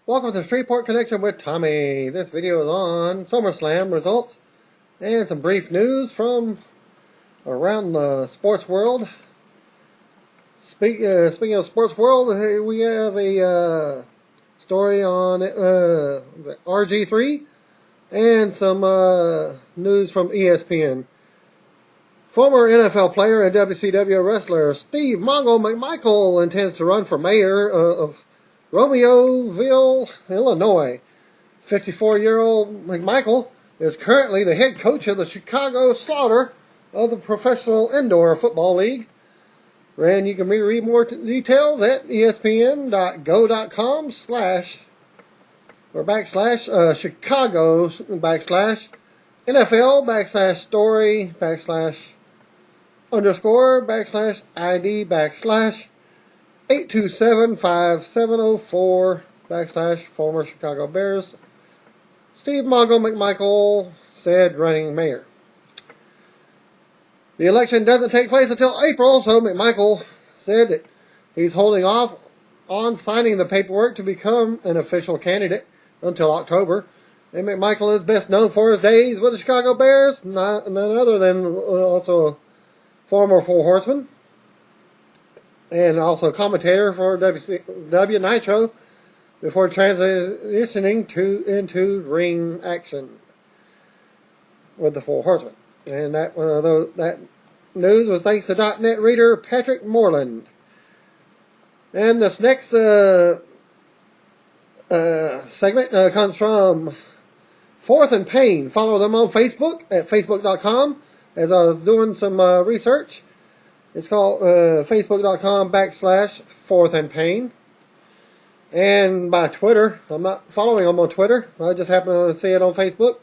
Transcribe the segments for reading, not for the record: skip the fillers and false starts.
Welcome to Streetport Connection with Tommy. This video is on SummerSlam results and some brief news from around the sports world. Speaking of sports world, we have a story on the rg3 and some news from ESPN. Former NFL player and WCW wrestler Steve Mongo McMichael intends to run for mayor of Romeoville, Illinois. 54-year-old McMichael is currently the head coach of the Chicago Slaughter of the Professional Indoor Football League. And you can read more details at espn.go.com /Chicago /NFL /story /ID /827-5704 former Chicago Bears Steve Mongo McMichael said, running mayor. The election doesn't take place until April, so McMichael said that he's holding off on signing the paperwork to become an official candidate until October. And McMichael is best known for his days with the Chicago Bears, none other than also a former Four Horseman, and also commentator for WCW Nitro before transitioning into ring action with the Four Horsemen. And that news was thanks to .net reader Patrick Moreland. And this next segment comes from Fourth and Pain. Follow them on Facebook at facebook.com. As I was doing some research, it's called facebook.com /Fourth and Pain. And by Twitter, I'm not following them on Twitter. I just happen to see it on Facebook.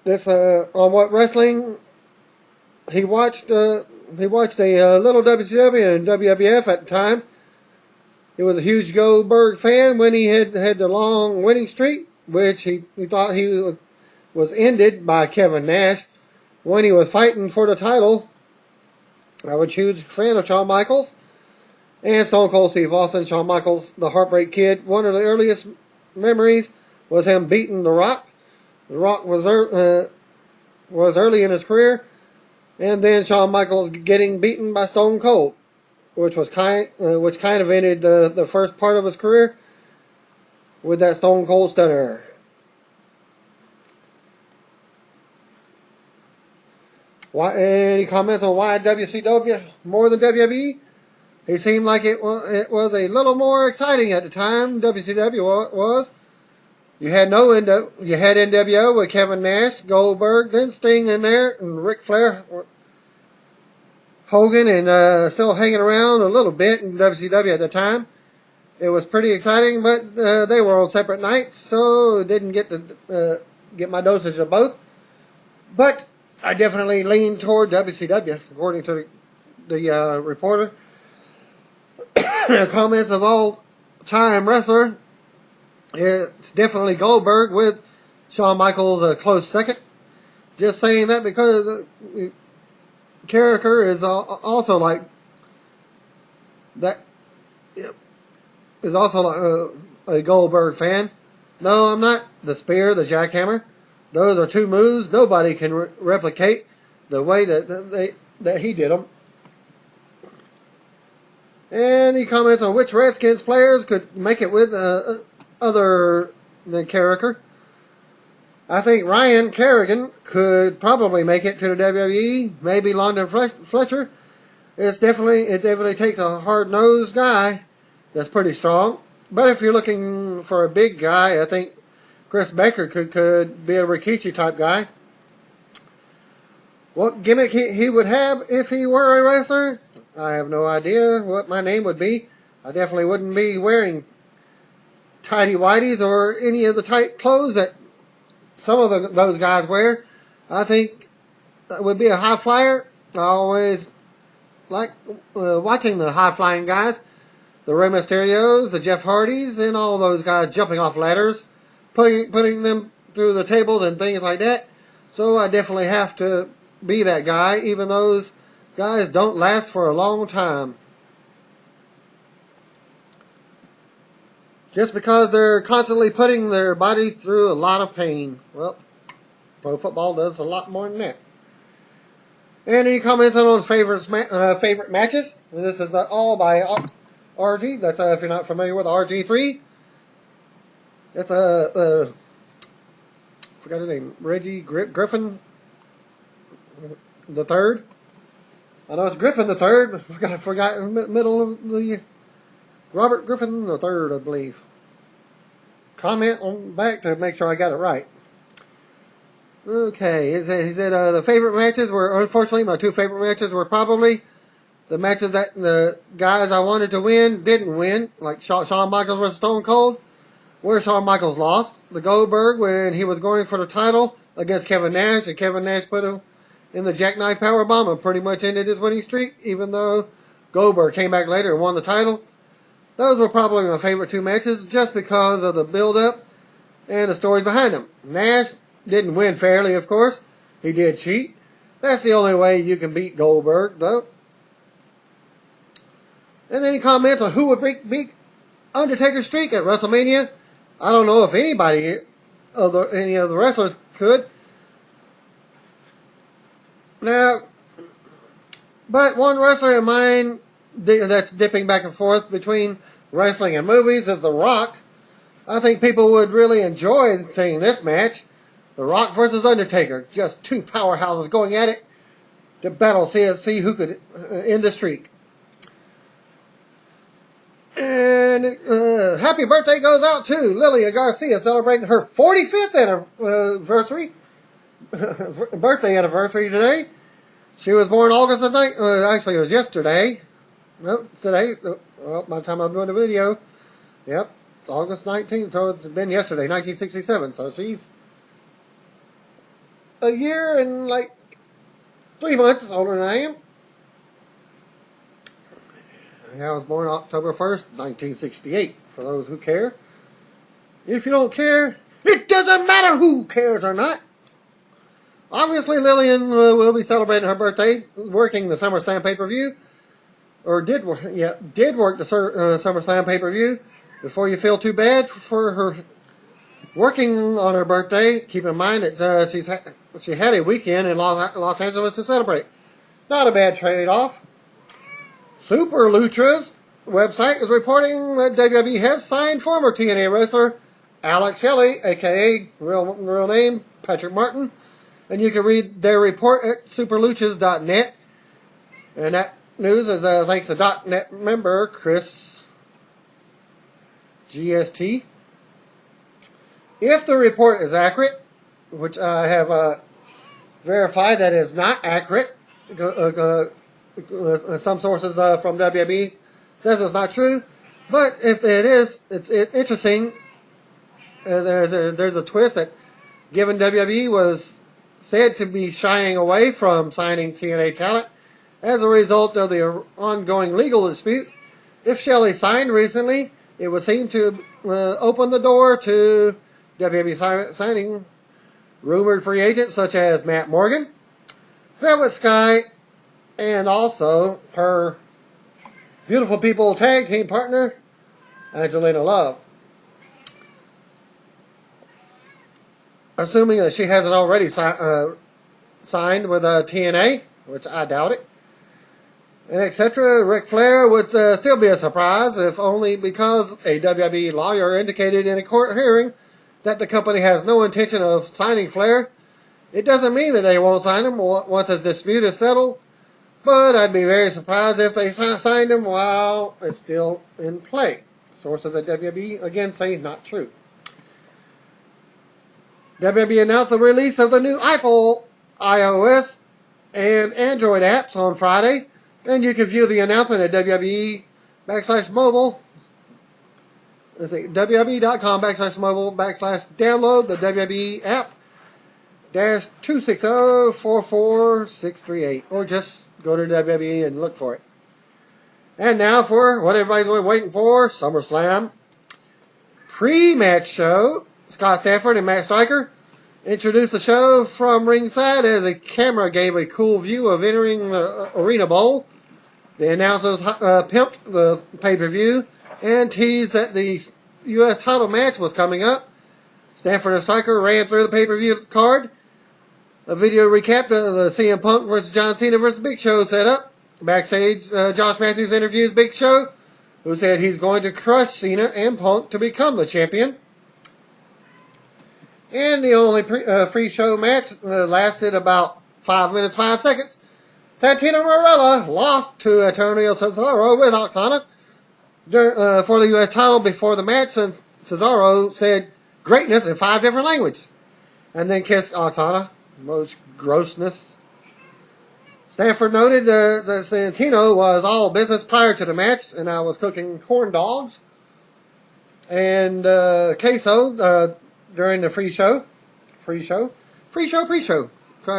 This on what wrestling he watched a little WCW and WWF at the time. He was a huge Goldberg fan when he had the long winning streak, which he thought he was ended by Kevin Nash when he was fighting for the title. I was a huge fan of Shawn Michaels and Stone Cold Steve Austin. Shawn Michaels, the Heartbreak Kid. One of the earliest memories was him beating The Rock. The Rock was early in his career, and then Shawn Michaels getting beaten by Stone Cold, which kind of ended the first part of his career with that Stone Cold Stunner. Any comments on why WCW more than WWE? He seemed like it was a little more exciting at the time. WCW was. You had NWO with Kevin Nash, Goldberg, then Sting in there, and Ric Flair, Hogan, and still hanging around a little bit in WCW at the time. It was pretty exciting, but they were on separate nights, so didn't get to get my dosage of both. But I definitely lean toward WCW, according to the reporter. Comments of all-time wrestler. It's definitely Goldberg with Shawn Michaels a close second. Just saying that because the character is also like that. Is also a Goldberg fan. No, I'm not. The Spear, the Jackhammer. Those are two moves nobody can replicate the way that he did them. And he comments on which Redskins players could make it with other than Carricker. I think Ryan Kerrigan could probably make it to the WWE. Maybe London Fletcher. It definitely takes a hard-nosed guy that's pretty strong. But if you're looking for a big guy, I think Chris Baker could be a Rikishi type guy. What gimmick he would have if he were a wrestler? I have no idea what my name would be. I definitely wouldn't be wearing tidy whities or any of the tight clothes that some of those guys wear. I think it would be a high flyer. I always like watching the high flying guys, the Rey Mysterios, the Jeff Hardys, and all those guys jumping off ladders, putting them through the tables and things like that. So I definitely have to be that guy, even those guys don't last for a long time. just because they're constantly putting their bodies through a lot of pain. Well, pro football does a lot more than that. And any comments on favorite matches? This is all by RG. That's if you're not familiar with rg3. That's forgot his name, Reggie Griffin the third. I know it's Griffin the third, but I forgot in the middle of the Robert Griffin the third, I believe. Comment on back to make sure I got it right. Okay, he said the favorite matches were, unfortunately, my two favorite matches were probably the matches that the guys I wanted to win didn't win, like Shawn Michaels versus Stone Cold, where Shawn Michaels lost. The Goldberg, when he was going for the title against Kevin Nash, and Kevin Nash put him in the jackknife powerbomb and pretty much ended his winning streak, even though Goldberg came back later and won the title. Those were probably my favorite two matches, just because of the build-up and the stories behind them. Nash didn't win fairly, of course. He did cheat. That's the only way you can beat Goldberg, though. And any comments on who would beat Undertaker's streak at WrestleMania? I don't know if any of the wrestlers could. Now, but one wrestler in mind that's dipping back and forth between wrestling and movies is The Rock. I think people would really enjoy seeing this match. The Rock versus Undertaker. Just two powerhouses going at it to battle, see who could end the streak. And happy birthday goes out to Lillian Garcia, celebrating her 45th anniversary, birthday anniversary today. She was born August the 9th, actually it was yesterday. No, it's today. Well, by the time I'm doing the video, yep, August 19th, so it's been yesterday, 1967. So she's a year and like 3 months older than I am. I was born October 1st, 1968, for those who care. If you don't care, it doesn't matter who cares or not. Obviously, Lillian will be celebrating her birthday, working the SummerSlam pay-per-view, or did work the SummerSlam pay-per-view. Before you feel too bad for her working on her birthday, keep in mind that she had a weekend in Los Angeles to celebrate. Not a bad trade-off. Super Lucha's website is reporting that WWE has signed former TNA wrestler Alex Shelley, aka real name Patrick Martin, and you can read their report at superluchas.net. And that news is thanks to .net member Chris GST. If the report is accurate, which I have verified that is not accurate, some sources from WWE says it's not true, but if it is, it's interesting. There's a twist that, given WWE was said to be shying away from signing TNA talent as a result of the ongoing legal dispute, if Shelley signed recently, it would seem to open the door to WWE signing rumored free agents such as Matt Morgan, Velvet Sky, and also her Beautiful People tag team partner, Angelina Love. Assuming that she hasn't already signed with TNA, which I doubt it, and etc. Ric Flair would still be a surprise, if only because a WWE lawyer indicated in a court hearing that the company has no intention of signing Flair. It doesn't mean that they won't sign him once his dispute is settled, but I'd be very surprised if they signed him while it's still in play. Sources at WWE again say not true. WWE announced the release of the new Apple iOS and Android apps on Friday, and you can view the announcement at WWE/mobile. Let's see, WWE.com/mobile/download the WWE app -260-44638, or just go to WWE and look for it. And now for what everybody's been waiting for, SummerSlam pre-match show. Scott Stafford and Matt Striker introduced the show from ringside as a camera gave a cool view of entering the Arena Bowl. The announcers pimped the pay-per-view and teased that the U.S. title match was coming up. Stanford and Striker ran through the pay-per-view card. A video recap of the CM Punk versus John Cena versus Big Show set up. Backstage, Josh Matthews interviews Big Show, who said he's going to crush Cena and Punk to become the champion. And the only free show match lasted about 5 minutes, 5 seconds. Santino Marella lost to Antonio Cesaro with Oksana for the U.S. title before the match, and Cesaro said greatness in 5 different languages, and then kissed Oksana. Most grossness. Stanford noted that Santino was all business prior to the match, and I was cooking corn dogs and queso during the pre-show. Try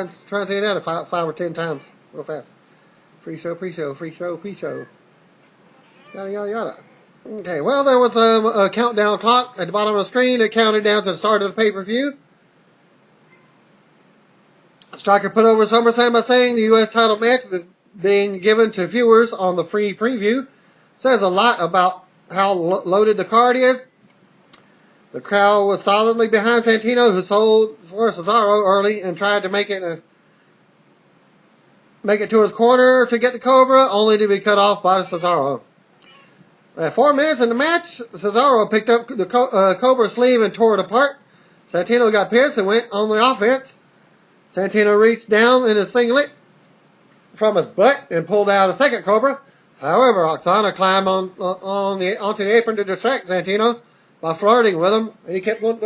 to say that 5 or 10 times real fast. Pre-show. Yada, yada, yada. Okay, well, there was a countdown clock at the bottom of the screen that counted down to the start of the pay-per-view. Striker put over SummerSlam by saying the U.S. title match being given to viewers on the free preview says a lot about how loaded the card is. The crowd was solidly behind Santino, who sold for Cesaro early and tried to make it to his corner to get the Cobra, only to be cut off by Cesaro. At 4 minutes in the match, Cesaro picked up the Cobra sleeve and tore it apart. Santino got pissed and went on the offense. Santino reached down in his singlet from his butt and pulled out a second Cobra. However, Oksana climbed onto the apron to distract Santino by flirting with him, and he kept going,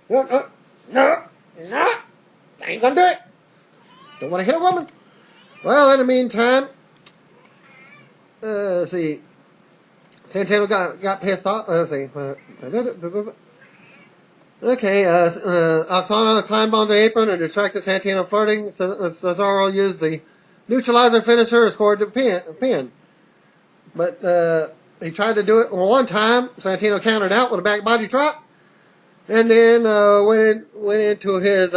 no, I ain't gonna do it. Don't want to hit a woman. Well, in the meantime, let's see, Santino got pissed off. Let's see. Okay, Oksana climbed on the apron and distracted Santino flirting. Cesaro used the neutralizer finisher and scored the pin. But he tried to do it one time. Santino countered out with a back body drop. And then went into his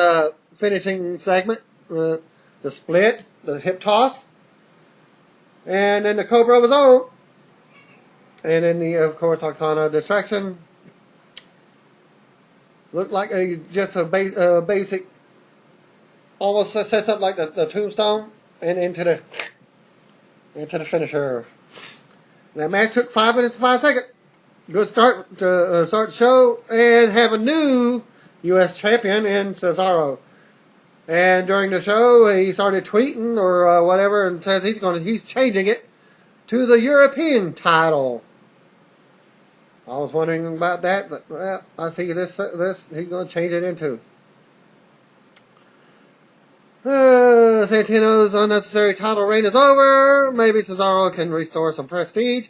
finishing segment, the split, the hip toss. And then the Cobra was on. And then, of course, Oksana distraction. Looked like just a basic, almost sets up like the tombstone, and into the finisher. That match took 5 minutes and 5 seconds. Good start to start the show and have a new U.S. champion in Cesaro. And during the show, he started tweeting or whatever, and says he's changing it to the European title. I was wondering about that, but well, I see this he's going to change it into. Santino's unnecessary title reign is over. Maybe Cesaro can restore some prestige.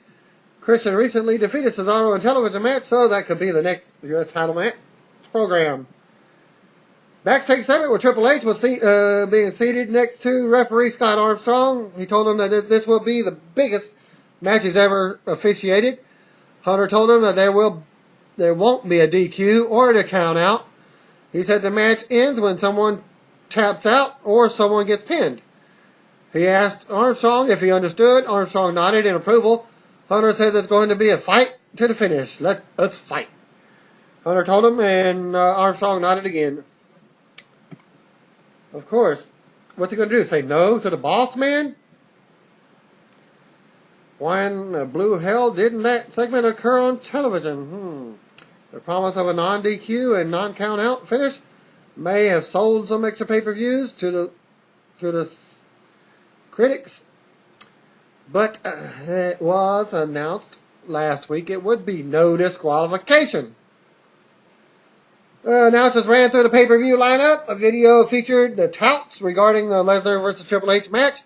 Christian recently defeated Cesaro in a television match, so that could be the next U.S. title match program. Backstage segment where Triple H was being seated next to referee Scott Armstrong. He told him that this will be the biggest match he's ever officiated. Hunter told him that there won't be a DQ or a count out. He said the match ends when someone taps out or someone gets pinned. He asked Armstrong if he understood. Armstrong nodded in approval. Hunter says it's going to be a fight to the finish. Let's fight. Hunter told him, and Armstrong nodded again. Of course. What's he going to do? Say no to the boss man? Why in blue hell didn't that segment occur on television? The promise of a non-DQ and non-count out finish may have sold some extra pay-per-views to the critics, but it was announced last week it would be no disqualification. Announcers ran through the pay-per-view lineup. A video featured the touts regarding the Lesnar versus Triple H match.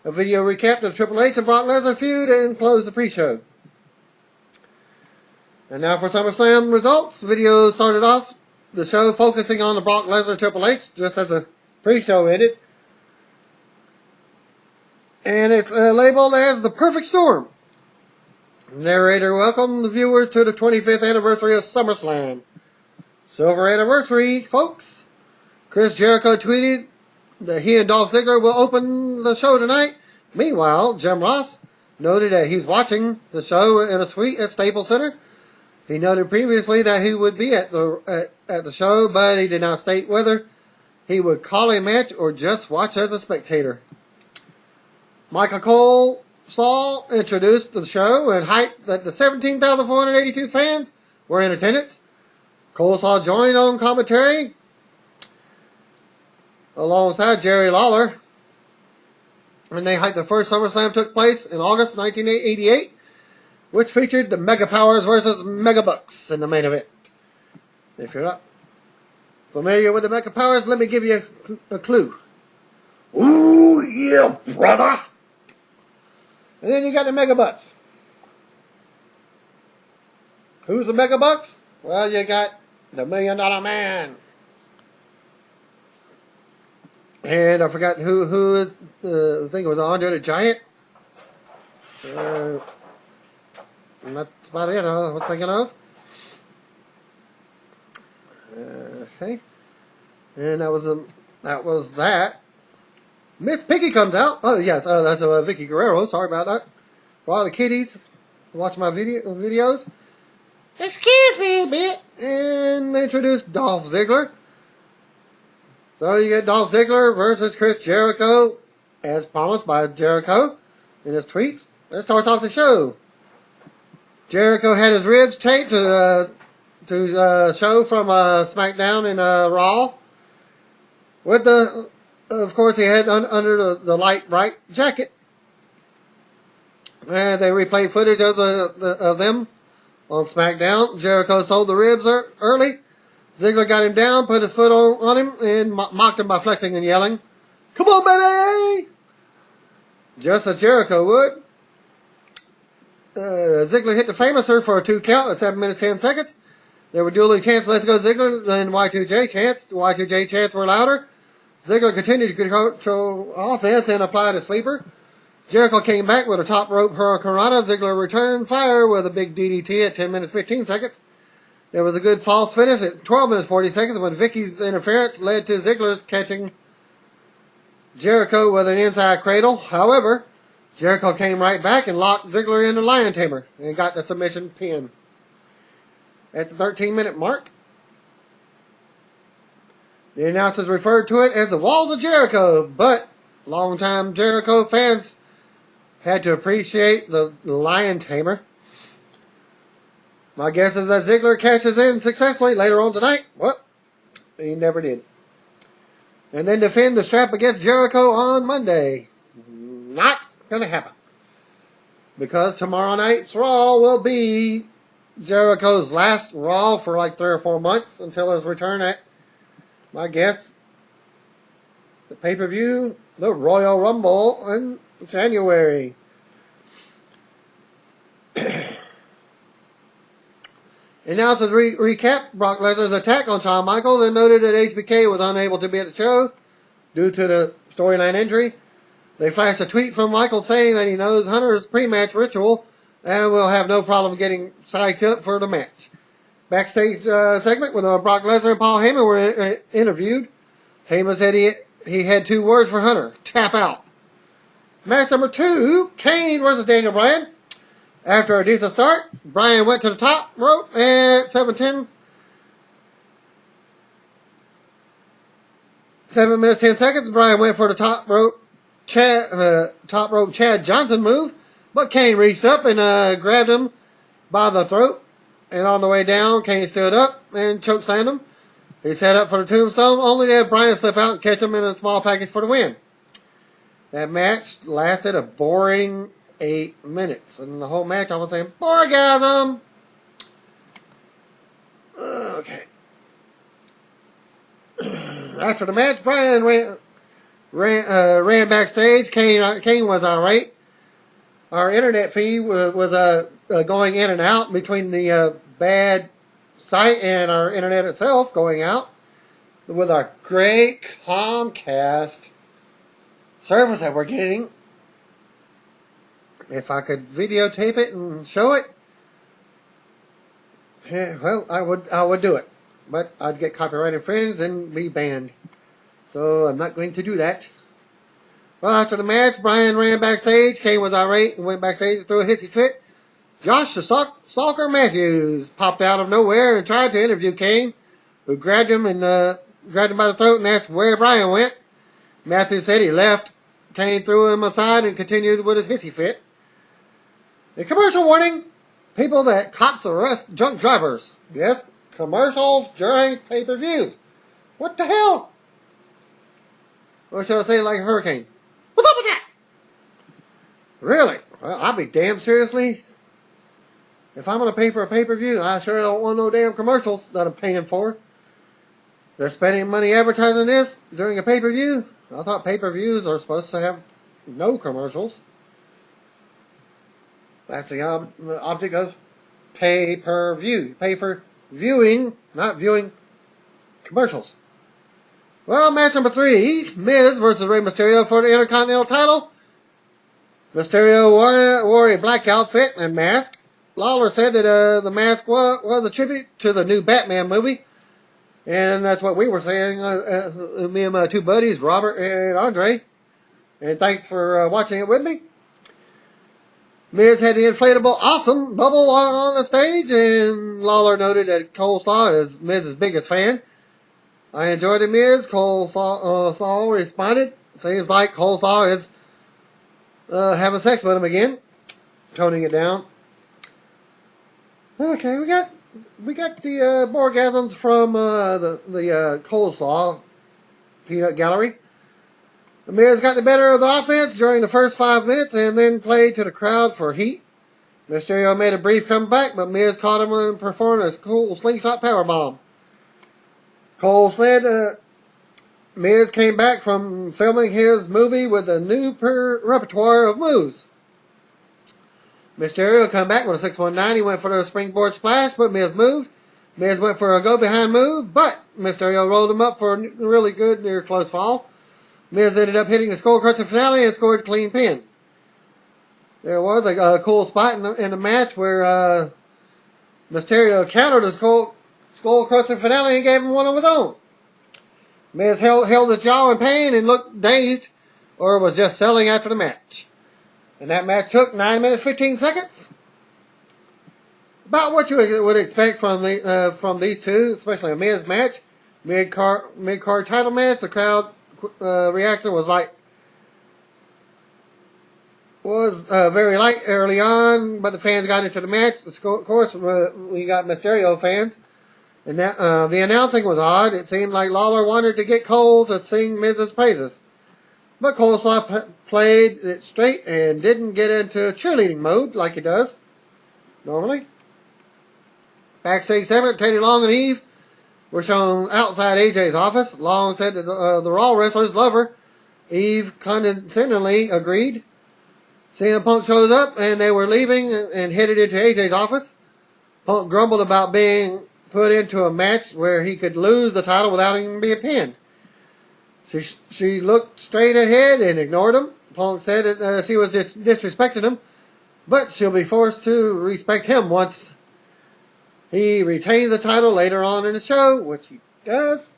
A video recapped of Triple H and Brock Lesnar feud and closed the pre-show. And now for SummerSlam results. Video started off the show focusing on the Brock Lesnar Triple H just as the pre-show ended. And it's labeled as the perfect storm. Narrator welcomed the viewers to the 25th anniversary of SummerSlam. Silver anniversary, folks. Chris Jericho tweeted that he and Dolph Ziggler will open the show tonight. Meanwhile, Jim Ross noted that he's watching the show in a suite at Staples Center. He noted previously that he would be at the show, but he did not state whether he would call a match or just watch as a spectator. Michael Cole saw introduced the show and hyped that the 17,482 fans were in attendance. Cole saw joined on commentary alongside Jerry Lawler, and they hyped the first SummerSlam took place in August 1988, which featured the Mega Powers versus Mega Bucks in the main event. If you're not familiar with the Mega Powers, let me give you a clue. Ooh, yeah, brother! And then you got the Mega Bucks. Who's the Mega Bucks? Well, you got the $1 Million Man. And I forgot who is, I think it was Andre the Giant. And that's about it I was thinking of. Okay. And that was that. Miss Piggy comes out. Oh, yes, that's Vicky Guerrero. Sorry about that. For all the kiddies watch my videos. Excuse me a bit. And they introduced Dolph Ziggler. So you get Dolph Ziggler versus Chris Jericho, as promised by Jericho in his tweets. That starts off the show. Jericho had his ribs taped to show from SmackDown and Raw. With of course, he had under the light bright jacket. And they replayed footage of them on SmackDown. Jericho sold the ribs early. Ziggler got him down, put his foot on him, and mocked him by flexing and yelling, "Come on, baby!" Just as Jericho would. Ziggler hit the Famouser for a 2 count at 7 minutes 10 seconds. There were dueling chants, "Let's go Ziggler," and Y2J chants. The Y2J chants were louder. Ziggler continued to control offense and applied a sleeper. Jericho came back with a top rope hurricanrana. Ziggler returned fire with a big DDT at 10 minutes 15 seconds. There was a good false finish at 12 minutes 40 seconds when Vicky's interference led to Ziggler's catching Jericho with an inside cradle. However, Jericho came right back and locked Ziggler in the Lion Tamer and got the submission pin. At the 13-minute mark, the announcers referred to it as the Walls of Jericho, but longtime Jericho fans had to appreciate the Lion Tamer. My guess is that Ziggler cashes in successfully later on tonight. Well, he never did. And then defend the strap against Jericho on Monday. Not going to happen. Because tomorrow night's Raw will be Jericho's last Raw for like 3 or 4 months until his return at, my guess, the pay-per-view, the Royal Rumble in January. Announcers recap Brock Lesnar's attack on Shawn Michaels and noted that HBK was unable to be at the show due to the storyline injury. They flashed a tweet from Michaels saying that he knows Hunter's pre-match ritual and will have no problem getting psyched up for the match. Backstage segment with Brock Lesnar and Paul Heyman were interviewed. Heyman said he had 2 words for Hunter: tap out. Match number 2, Kane versus Daniel Bryan. After a decent start, Bryan went to the top rope at 7 minutes 10 seconds. Bryan went for the top rope Chad Johnson move, but Kane reached up and grabbed him by the throat. And on the way down, Kane stood up and chokeslammed him. He set up for the tombstone, only to have Bryan slip out and catch him in a small package for the win. That match lasted a boring 8 minutes. And the whole match, I was saying, "Borgasm!" Okay. After the match, Bryan ran backstage. Kane was alright. Our internet feed was going in and out between the bad site and our internet itself going out with our great Comcast service that we're getting. If I could videotape it and show it, well, I would do it. But I'd get copyright infringed and be banned. So I'm not going to do that. Well, after the match, Bryan ran backstage. Kane was irate and went backstage and threw a hissy fit. Josh the Stalker Matthews popped out of nowhere and tried to interview Kane, who grabbed him by the throat and asked where Bryan went. Matthews said he left. Kane threw him aside and continued with his hissy fit. A commercial warning. People that cops arrest drunk drivers. Yes, commercials during pay-per-views. What the hell? Or should I say it like a hurricane? What's up with that? Really? Well, I'll be damn seriously. If I'm going to pay for a pay-per-view, I sure don't want no damn commercials that I'm paying for. They're spending money advertising this during a pay-per-view. I thought pay-per-views are supposed to have no commercials. That's the object of pay-per-view. Pay for viewing, not viewing commercials. Well, match number 3, Miz versus Rey Mysterio for the Intercontinental title. Mysterio wore a black outfit and mask. Lawler said that the mask was a tribute to the new Batman movie. And that's what we were saying, me and my two buddies, Robert and Andre. And thanks for watching it with me. Miz had the inflatable awesome bubble on the stage, and Lawler noted that Coleslaw is Miz's biggest fan. I enjoyed it, Miz. Coleslaw responded. Seems like Coleslaw is having sex with him again. Toning it down. Okay, we got the Borgasms from the Coleslaw Peanut Gallery. The Miz got the better of the offense during the first 5 minutes and then played to the crowd for heat. Mysterio made a brief comeback, but Miz caught him and performed a cool slingshot powerbomb. Cole said Miz came back from filming his movie with a new repertoire of moves. Mysterio come back with a 619. He went for the springboard splash, but Miz moved. Miz went for a go-behind move, but Mysterio rolled him up for a really good near-close fall. Miz ended up hitting the skull-crushing finale and scored a clean pin. There was a cool spot in the match where Mysterio countered the skull-crushing finale and gave him one of his own. Miz held his jaw in pain and looked dazed, or was just selling after the match. And that match took 9 minutes 15 seconds. About what you would expect from these two, especially a Miz match, mid-card title match. The crowd reaction was very light early on, but the fans got into the match. Of course, we got Mysterio fans, and that, the announcing was odd. It seemed like Lawler wanted to get Cole to sing Miz's praises, but Coleslaw played it straight and didn't get into cheerleading mode like he does normally. Backstage segment, Teddy Long and Eve were shown outside AJ's office. Long said that the Raw wrestlers love her. Eve condescendingly agreed. CM Punk shows up and they were leaving and headed into AJ's office. Punk grumbled about being put into a match where he could lose the title without even being pinned. She looked straight ahead and ignored him. Punk said that she was disrespecting him, but she'll be forced to respect him once he retains the title later on in the show, which he does.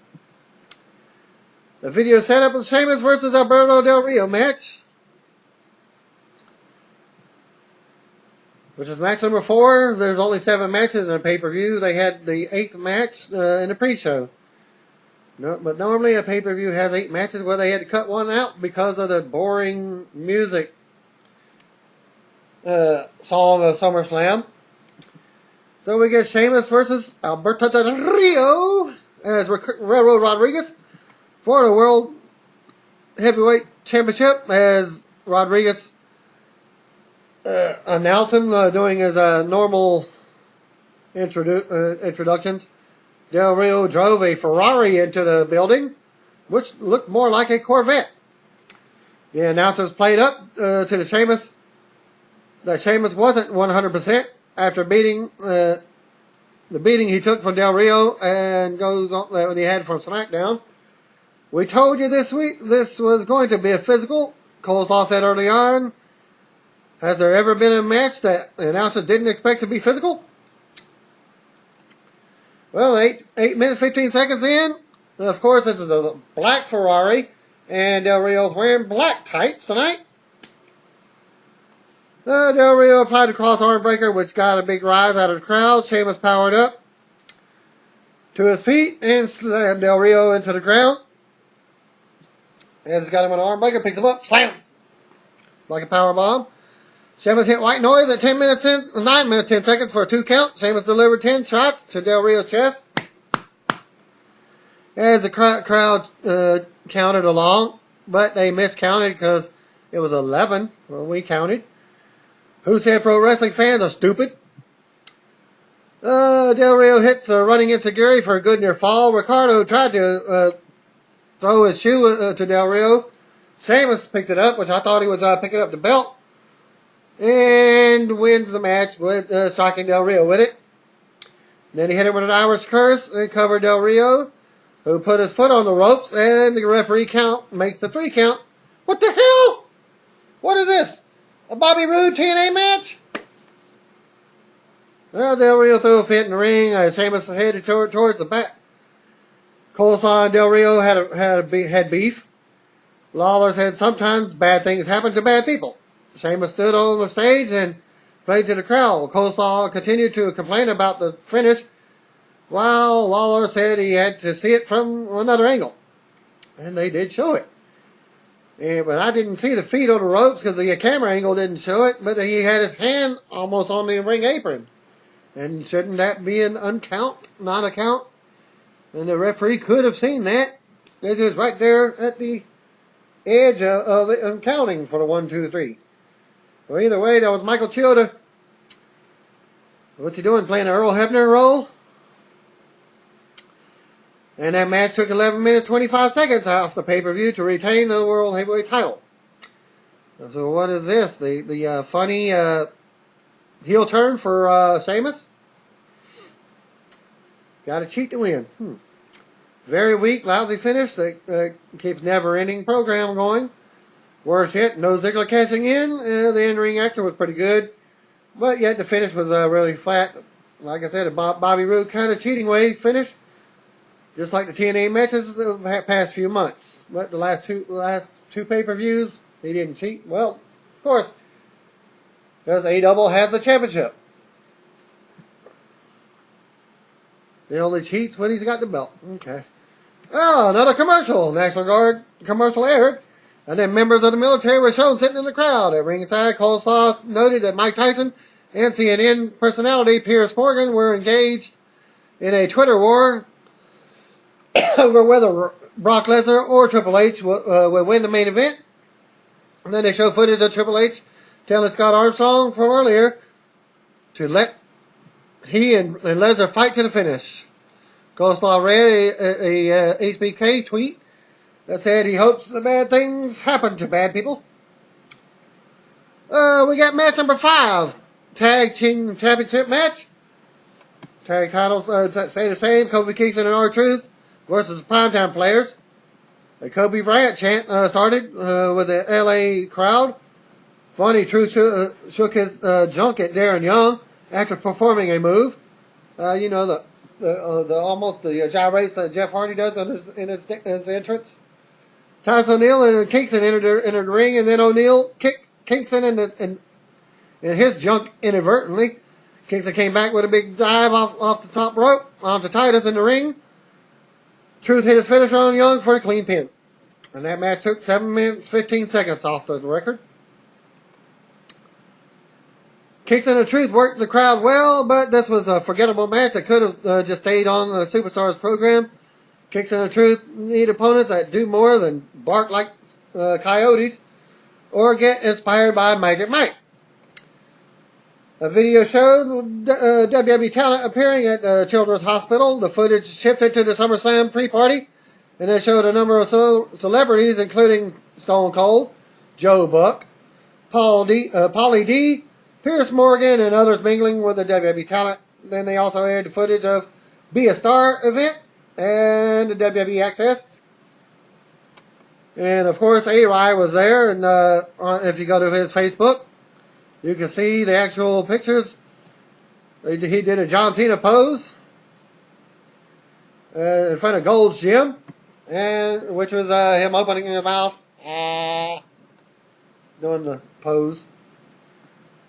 The video set up with Sheamus versus Alberto Del Rio match, which is match number 4. There's only 7 matches in a pay-per-view. They had the 8th match in the pre-show. No, but normally a pay-per-view has 8 matches where they had to cut one out because of the boring music song of SummerSlam. So we get Sheamus versus Alberto Del Rio as Railroad Rodriguez for the World Heavyweight Championship, as Rodriguez announcing, doing his normal introductions. Del Rio drove a Ferrari into the building, which looked more like a Corvette. The announcers played up to the Sheamus that Sheamus wasn't 100% after beating the beating he took from Del Rio and goes on that he had from SmackDown. We told you this week this was going to be a physical. Coleslaw said early on, has there ever been a match that the announcer didn't expect to be physical? Well, 8 minutes 15 seconds in, of course this is a black Ferrari And Del Rio's wearing black tights tonight. Del Rio applied the cross arm breaker, which got a big rise out of the crowd. Sheamus powered up to his feet and slammed Del Rio into the ground. As he's got him on an arm breaker, picks him up, slam, like a power bomb. Sheamus hit white noise at 9 minutes 10 seconds for a 2 count. Sheamus delivered 10 shots to Del Rio's chest. As the crowd counted along, but they miscounted because it was 11 when we counted. Who said pro wrestling fans are stupid? Del Rio hits a running enziguri for a good near fall. Ricardo tried to throw his shoe to Del Rio. Sheamus picked it up, which I thought he was picking up the belt. And wins the match with striking Del Rio with it. Then he hit him with an Irish curse and covered Del Rio, who put his foot on the ropes, and the referee makes the 3 count. What the hell? What is this? A Bobby Roode TNA match? Well, Del Rio threw a fit in the ring as Sheamus headed towards the back. Coleslaw and Del Rio had beef. Lawler said sometimes bad things happen to bad people. Sheamus stood on the stage and played to the crowd. Coleslaw continued to complain about the finish, while Lawler said he had to see it from another angle. And they did show it. But I didn't see the feet on the ropes because the camera angle didn't show it, but he had his hand almost on the ring apron. And shouldn't that be an uncount, not a count? And the referee could have seen that. It was right there at the edge of it and counting for the 1, 2, 3. Well, either way, that was Michael Chioda. What's he doing, playing an Earl Hebner role? And that match took 11 minutes 25 seconds off the pay-per-view to retain the World Heavyweight title. So what is this? The funny heel turn for Sheamus? Got to cheat to win. Very weak, lousy finish that keeps never-ending program going. Worse yet, no Ziggler cashing in. The in-ring actor was pretty good, but yet the finish was really flat. Like I said, a Bobby Roode kind of cheating way finish, just like the TNA matches the past few months. But the last two pay-per-views, he didn't cheat. Well, of course, because A-Double has the championship. He only cheats when he's got the belt. Okay. Oh, another commercial. National Guard commercial aired. And then members of the military were shown sitting in the crowd. At ringside, Coleslaw noted that Mike Tyson and CNN personality Piers Morgan were engaged in a Twitter war over whether Brock Lesnar or Triple H would win the main event. And then they show footage of Triple H telling Scott Armstrong from earlier to let he and Lesnar fight to the finish. Coleslaw read a HBK tweet that said he hopes the bad things happen to bad people. We got match number 5. Tag Team Championship match. Tag titles stay the same. Kofi Kingston and R-Truth versus Primetime Players. The Kobe Bryant chant started with the LA crowd. Funny, Truth shook his junk at Darren Young after performing a move. You know, the almost the gyrates that Jeff Hardy does in his entrance. Titus O'Neil and Kingston entered the ring, and then O'Neil kicked Kingston in his junk inadvertently. Kingston came back with a big dive off the top rope onto Titus in the ring. Truth hit his finisher on Young for a clean pin. And that match took 7 minutes 15 seconds off the record. Kingston and Truth worked the crowd well, but this was a forgettable match that could have just stayed on the Superstars program. Kingston and Truth need opponents that do more than bark like coyotes or get inspired by Magic Mike. A video showed WWE talent appearing at Children's Hospital. The footage shifted to the SummerSlam pre-party, and it showed a number of celebrities, including Stone Cold, Joe Buck, Paulie D, Piers Morgan, and others mingling with the WWE talent. Then they also aired the footage of Be a Star event and the WWE Access. And of course, A-Rye was there, and if you go to his Facebook, you can see the actual pictures. He did a John Cena pose in front of Gold's Gym. and which was him opening his mouth, doing the pose.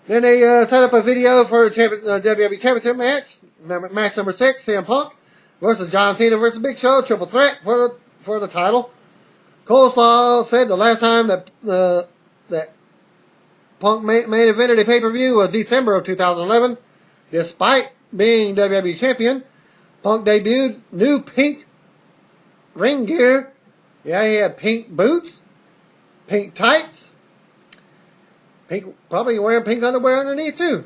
Then they set up a video for the WWE Championship match, match number 6, CM Punk versus John Cena versus Big Show, triple threat for the title. Coleslaw said the last time that Punk main evented a pay-per-view was December of 2011. Despite being WWE Champion, Punk debuted new pink ring gear. Yeah, he had pink boots, pink tights, probably wearing pink underwear underneath too.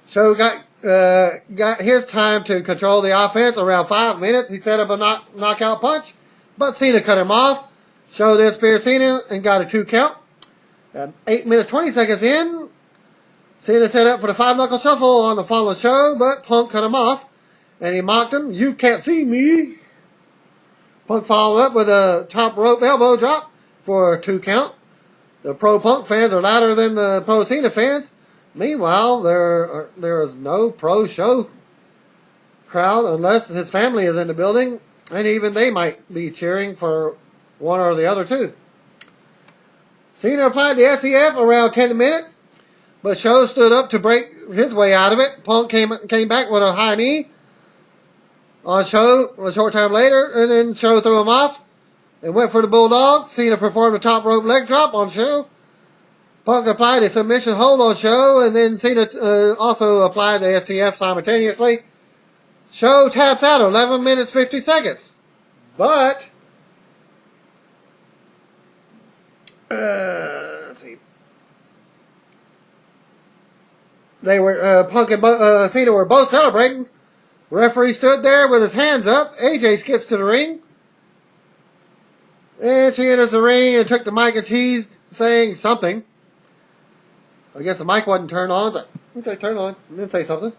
So got his time to control the offense around 5 minutes. He set up a knockout punch, but Cena cut him off. Show then speared Cena and got a 2 count. At 8 minutes 20 seconds in, Cena set up for the 5-knuckle shuffle on the following show, but Punk cut him off, and he mocked him. "You can't see me." Punk followed up with a top rope elbow drop for a 2 count. The pro Punk fans are louder than the pro Cena fans. Meanwhile, there is no pro show crowd unless his family is in the building, and even they might be cheering for one or the other too. Cena applied the SEF around 10 minutes, but Show stood up to break his way out of it. Punk came back with a high knee on Show a short time later, and then Show threw him off and went for the Bulldog. Cena performed a top rope leg drop on Show. Punk applied a submission hold on Show, and then Cena also applied the STF simultaneously. Show taps out 11 minutes 50 seconds. But let's see. They were Punk and Cena were both celebrating. Referee stood there with his hands up. AJ skips to the ring, and she enters the ring and took the mic and teased, saying something. I guess the mic wasn't turned on. So, okay, turn on. And then say something.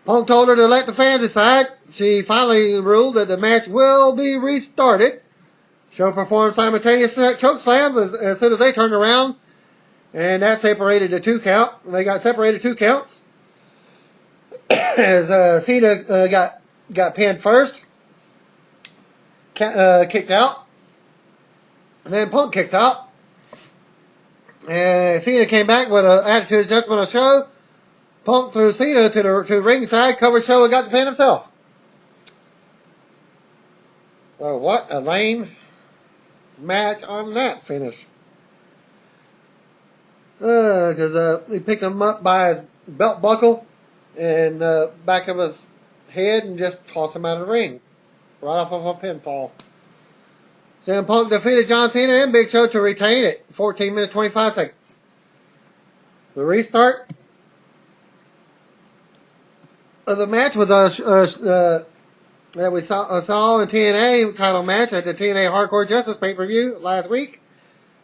Punk told her to let the fans decide. She finally ruled that the match will be restarted. Show performed simultaneous choke slams as soon as they turned around, and that separated the 2 count. They got separated 2 counts as Cena got pinned first, kicked out, and then Punk kicked out. And Cena came back with an attitude adjustment on Show. Punk threw Cena to the ringside, covered Show, and got the pin himself. So what a lame match on that finish. Because he picked him up by his belt buckle and back of his head and just tossed him out of the ring. Right off of a pinfall. CM Punk defeated John Cena and Big Show to retain it. 14 minutes 25 seconds. The restart of the match was that we saw in TNA title match at the TNA Hardcore Justice pay-per-view last week.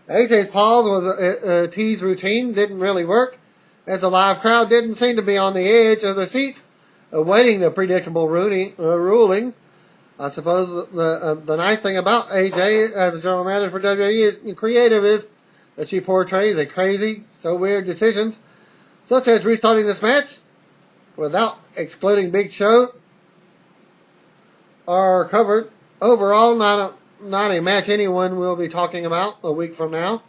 AJ's pause was a tease routine, didn't really work, as the live crowd didn't seem to be on the edge of their seats, awaiting the predictable ruling. I suppose the nice thing about AJ as a general manager for WWE is creative is that she portrays a crazy, so weird decisions, such as restarting this match without excluding Big Show, are covered. Overall, not a match anyone will be talking about a week from now.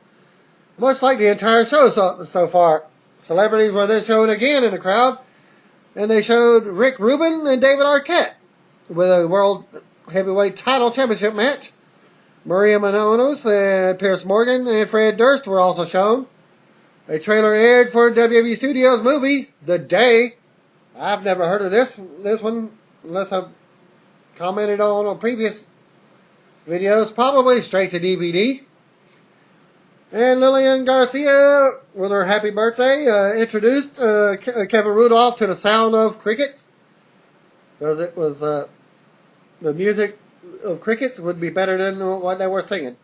Much like the entire show so far. Celebrities were then showed again in the crowd, and they showed Rick Rubin and David Arquette with a World Heavyweight Title Championship match. Maria Menounos and Pierce Morgan and Fred Durst were also shown. A trailer aired for WWE Studios movie, The Day. I've never heard of this one, unless I've commented on previous videos, probably straight to DVD. And Lillian Garcia, with her happy birthday, introduced Kevin Rudolph to the sound of crickets. Because it was, the music of crickets would be better than what they were singing.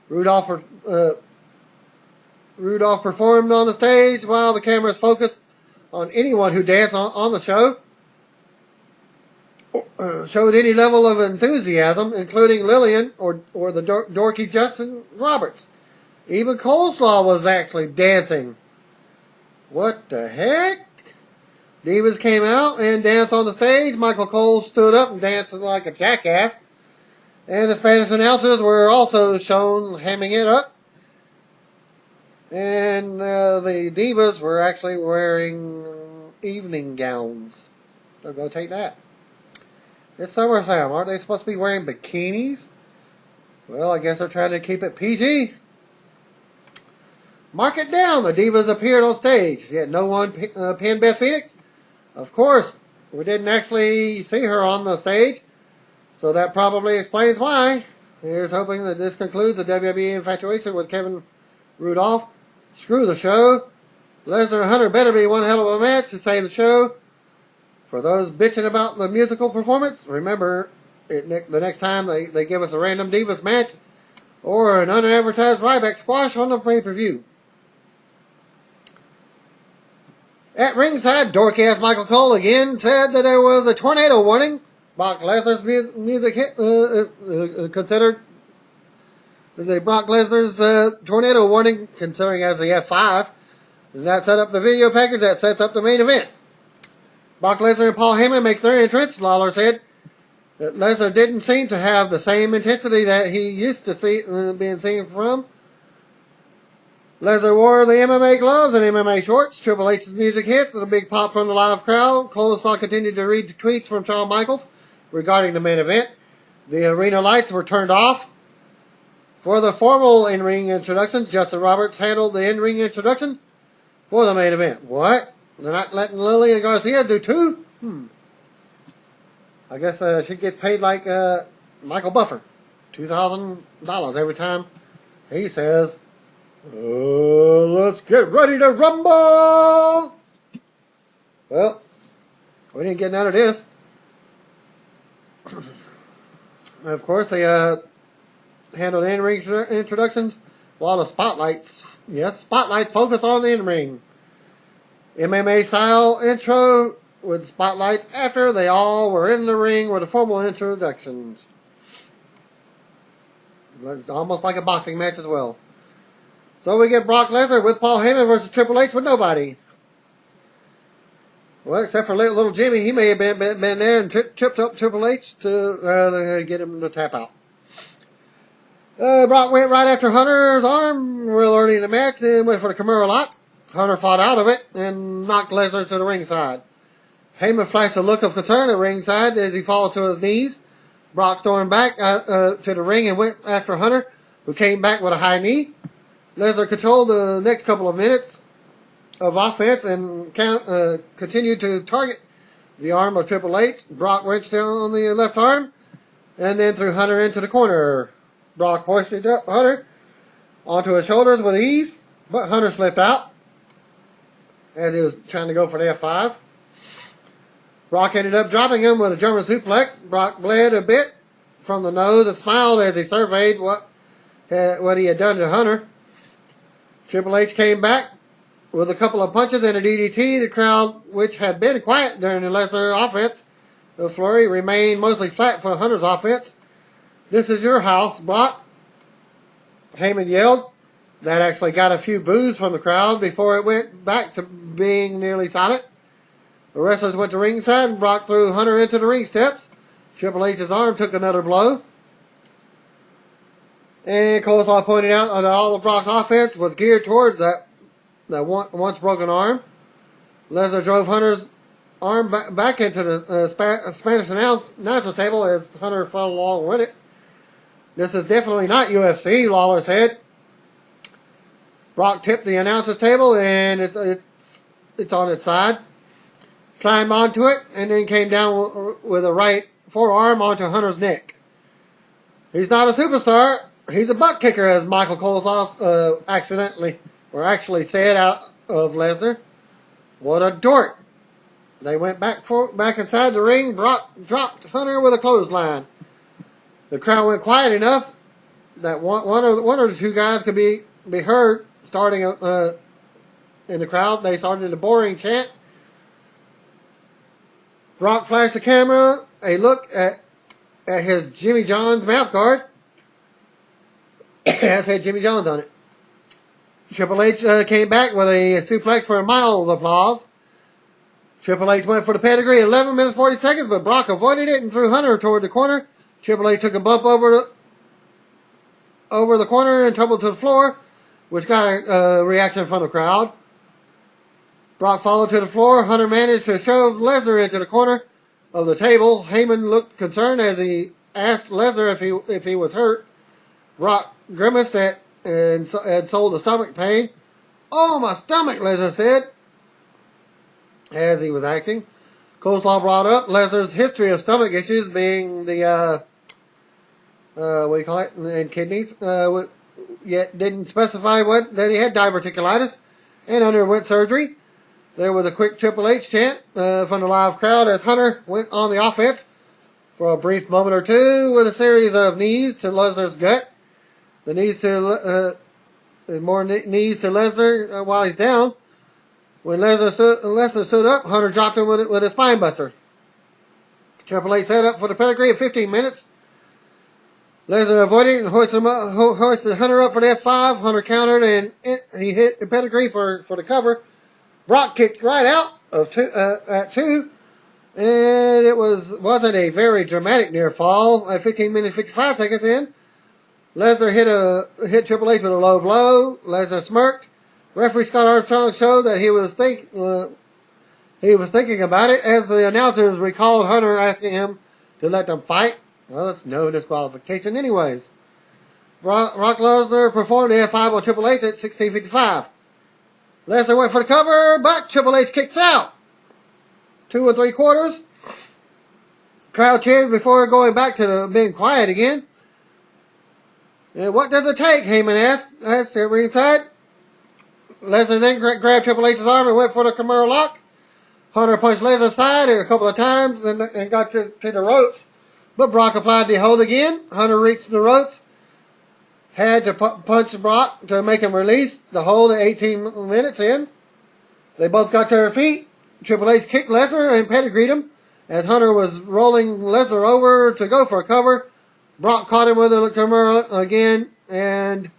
Rudolph performed on the stage while the cameras focused on anyone who danced on the show. Showed any level of enthusiasm, including Lillian or the dorky Justin Roberts. Even Coleslaw was actually dancing. What the heck? Divas came out and danced on the stage. Michael Cole stood up and danced like a jackass. And the Spanish announcers were also shown hamming it up. And the divas were actually wearing evening gowns. So go take that. It's SummerSlam. Aren't they supposed to be wearing bikinis? Well, I guess they're trying to keep it PG. Mark it down. The divas appeared on stage. Yet no one pinned Beth Phoenix. Of course, we didn't actually see her on the stage. So that probably explains why. Here's hoping that this concludes the WWE infatuation with Kevin Rudolph. Screw the show. Lesnar and Hunter better be one hell of a match to save the show. For those bitching about the musical performance, remember, the next time they give us a random Divas match or an unadvertised Ryback squash on the pay-per-view. At ringside, dorky-ass Michael Cole again said that there was a tornado warning. Brock Lesnar's music hit, considered as a Brock Lesnar's tornado warning, considering as the F5. And that set up the video package that sets up the main event. Brock Lesnar and Paul Heyman make their entrance. Lawler said that Lesnar didn't seem to have the same intensity that he used to being seen from. Lesnar wore the MMA gloves and MMA shorts. Triple H's music hits and a big pop from the live crowd. Coleslaw continued to read the tweets from Shawn Michaels regarding the main event. The arena lights were turned off. For the formal in-ring introduction, Justin Roberts handled the in-ring introduction for the main event. What? They're not letting Lillian and Garcia do two? I guess she gets paid like Michael Buffer. $2,000 every time he says, let's get ready to rumble! Well, we didn't get none of this. Of course, they handled in-ring introductions while the spotlights focus on the in-ring. MMA style intro with spotlights after they all were in the ring with the formal introductions. It's almost like a boxing match as well. So we get Brock Lesnar with Paul Heyman versus Triple H with nobody. Well, except for little Jimmy, he may have been there and tripped up Triple H to get him to tap out. Brock went right after Hunter's arm real early in the match and went for the Kimura lock. Hunter fought out of it and knocked Lesnar to the ringside. Heyman flashed a look of concern at ringside as he falls to his knees. Brock stormed back to the ring and went after Hunter, who came back with a high knee. Lesnar controlled the next couple of minutes of offense and continued to target the arm of Triple H. Brock wrenched down on the left arm and then threw Hunter into the corner. Brock hoisted up Hunter onto his shoulders with ease, but Hunter slipped out as he was trying to go for the F5. Brock ended up dropping him with a German suplex. Brock bled a bit from the nose and smiled as he surveyed what he had done to Hunter. Triple H came back with a couple of punches and a DDT. The crowd, which had been quiet during the Lesnar offense, the flurry remained mostly flat for Hunter's offense. "This is your house, Brock," Heyman yelled. That actually got a few boos from the crowd before it went back to being nearly silent. The wrestlers went to ringside and Brock threw Hunter into the ring steps. Triple H's arm took another blow. And Coleslaw pointed out that all of Brock's offense was geared towards that once broken arm. Lesnar drove Hunter's arm back into the Spanish announce table as Hunter fell along with it. "This is definitely not UFC," Lawler said. Brock tipped the announcer's table and it's on its side. Climbed onto it and then came down with a right forearm onto Hunter's neck. "He's not a superstar. He's a butt kicker," as Michael Coleslaw actually said out of Lesnar. "What a dork." They went back inside the ring. Brock dropped Hunter with a clothesline. The crowd went quiet enough that one or the two guys could be heard starting in the crowd. They started a boring chant. Brock flashed the camera a look at his Jimmy John's mouth guard. That said Jimmy John's on it. Triple H came back with a suplex for a mild applause. Triple H went for the pedigree at 11 minutes 40 seconds, but Brock avoided it and threw Hunter toward the corner. Triple H took a bump over the corner and tumbled to the floor, which got a reaction from the crowd. Brock followed to the floor. Hunter managed to shove Lesnar into the corner of the table. Heyman looked concerned as he asked Lesnar if he was hurt. Brock grimaced and sold a stomach pain. "Oh, my stomach," Lesnar said as he was acting. Coleslaw brought up Lesnar's history of stomach issues, being the what do you call it, and kidneys. Yet didn't specify that he had diverticulitis and underwent surgery. There was a quick Triple H chant from the live crowd as Hunter went on the offense for a brief moment or two with a series of knees to Lesnar's gut. The knees to more knees to Lesnar while he's down. When Lesnar stood up, Hunter dropped him with a spine buster. Triple H set up for the pedigree of 15 minutes. Lesnar avoided and hoisted Hunter up for the F5. Hunter countered and he hit the pedigree for the cover. Brock kicked right out at 2, and it wasn't a very dramatic near fall. At 15 minutes 55 seconds in, Lesnar hit Triple H with a low blow. Lesnar smirked. Referee Scott Armstrong showed that he was thinking about it as the announcers recalled Hunter asking him to let them fight. Well, it's no disqualification anyways. Brock Lesnar performed the F5 on Triple H at 16:55. Lesnar went for the cover, but Triple H kicks out. 2 3/4. Crowd cheered before going back to being quiet again. And what does it take? Heyman asked at ringside. Lesnar then grabbed Triple H's arm and went for the Kimura lock. Hunter punched Lesnar's side a couple of times and got to the ropes. But Brock applied the hold again. Hunter reached the ropes. Had to punch Brock to make him release the hold at 18 minutes in. They both got to their feet. Triple H kicked Lesnar and pedigreed him as Hunter was rolling Lesnar over to go for a cover. Brock caught him with a Kimura again, and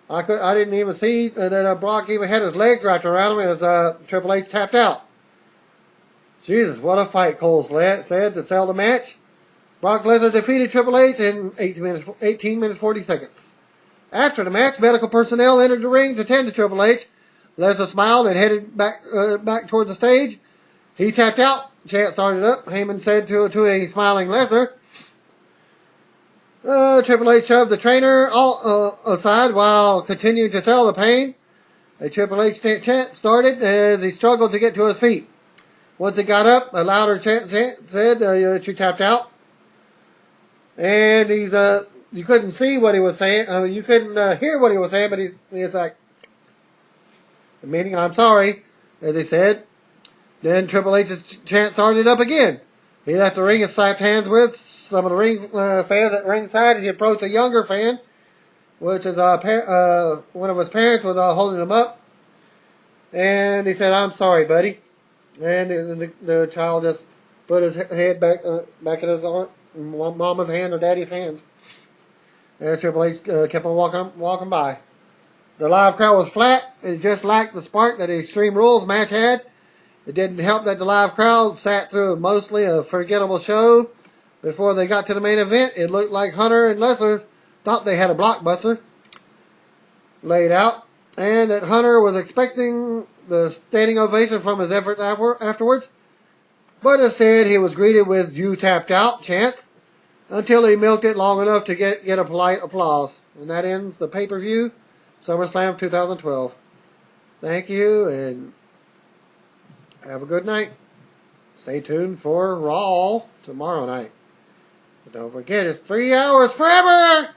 I didn't even see that Brock even had his legs wrapped around him as Triple H tapped out. Jesus, what a fight, Cole said to sell the match. Brock Lesnar defeated Triple H in 18 minutes 40 seconds. After the match, medical personnel entered the ring to tend to Triple H. Lesnar smiled and headed back towards the stage. He tapped out. Chant started up. Heyman said to a smiling Lesnar. Triple H shoved the trainer aside while continuing to sell the pain. A Triple H chant started as he struggled to get to his feet. Once he got up, a louder chant said that you tapped out. And you couldn't see what he was saying. You couldn't hear what he was saying, but he's like, meaning I'm sorry, as he said. Then Triple H's chant started up again. He left the ring and slapped hands with some of the ring fans at ringside. He approached a younger fan, which is one of his parents was holding him up. And he said, "I'm sorry, buddy." And the child just put his head back in his mama's hand or daddy's hands. And Triple H kept on walking by. The live crowd was flat. It just lacked the spark that the Extreme Rules match had. It didn't help that the live crowd sat through mostly a forgettable show. Before they got to the main event, it looked like Hunter and Lesnar thought they had a blockbuster laid out, and that Hunter was expecting the standing ovation from his efforts afterwards. But instead, he was greeted with "You tapped out" chants until he milked it long enough to get a polite applause. And that ends the pay-per-view, SummerSlam 2012. Thank you, and have a good night. Stay tuned for Raw tomorrow night. But don't forget, it's 3 hours forever!